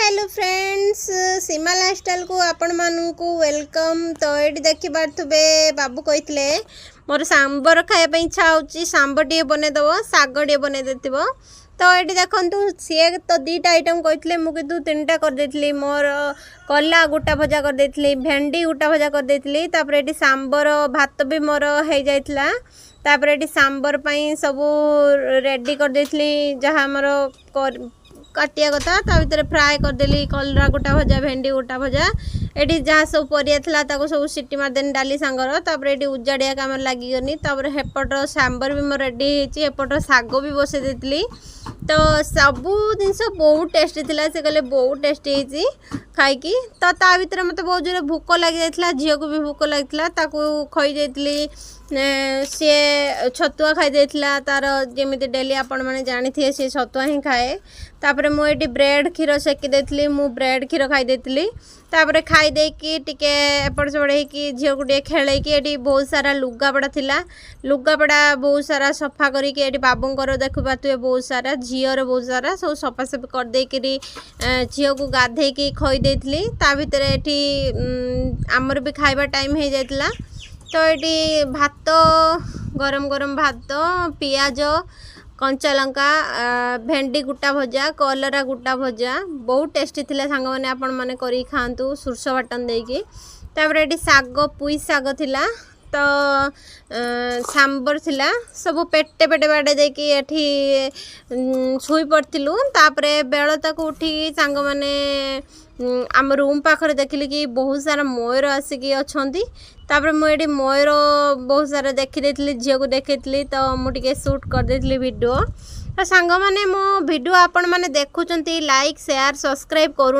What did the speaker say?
Hello friends सीमा lifestyle को आपण मानू वेलकम। तो ये देखी पारे बाबू कहते मोर सांबर खायापी इच्छा होची सांबर टे बनईदेव शाग टे बनई तो ये देखु सी तो दुईटा आइटम कहते मुझे तीन टा करदे मोर कला गोटा भजा करदे भेंडी गोटा भजा करदे ये सांबर भात भी मोर हो जाता तापर ये सांबर पाई सब रेडी करदे जहाँ मोर काटिया कथा भर फ्राए करदेली कलरा गोटा भजा भेंडी गोटा भजा ये जहाँ सब परिया सब सीटी मारदेनी डाली सांगर तापर ये उजाड़िया कम लगिगनी हेपट सांबर भी मोर रेडी होपट शाग भी बसई देती तो सबू जिनस बहुत टेस्टी थी से कहले बहुत टेस्टी होती खाई तो ता भर मत बहुत जोर भोक लगी जाता झील को भी भोक लगी खई जाती सी छतुआ खाई तार जमी डेली आपण मैंने जानी थे सी छतुआ ही खाए तापर मुझे ब्रेड क्षीर सेकी देती ब्रेड क्षीर खाई तापर खाई टिके एपट सेपट हो झील को टे खेल बहुत सारा लुगापड़ा थिला लुगापड़ा बहुत सारा सफा करके बाबूंर देखु पारे बहुत सारा झीर बहुत सारा सब सफासफी करदे झील को गाधे खई देती ता भर ये आमर भी खाइबा टाइम हो जाता तो ये भात गरम गरम भात पियाज कंचा लंका भेंडी गुटा भजा कलरा गुटा भजा बहुत टेस्टी थिला सांग मैंने आपण मैंने करी खातु सुरस बाटन देकी तापर ये शाग पुई शाग थिला तो सांबर थिला सब पेटे पेटे बाड़े देकी एठी शुई पड़थिलु तापरे बेल तक उठी सांग माने आम रूम पाखरे देखिली कि बहुत सारा मयूर आसिकी अछंती तापर मुझे मयूर बहुत सारा देखी देती झील को देखी तो मुझे शूट कर देती वीडियो तो सांग माने मो वीडियो आपण माने देखुचंती लाइक शेयर सब्सक्राइब करू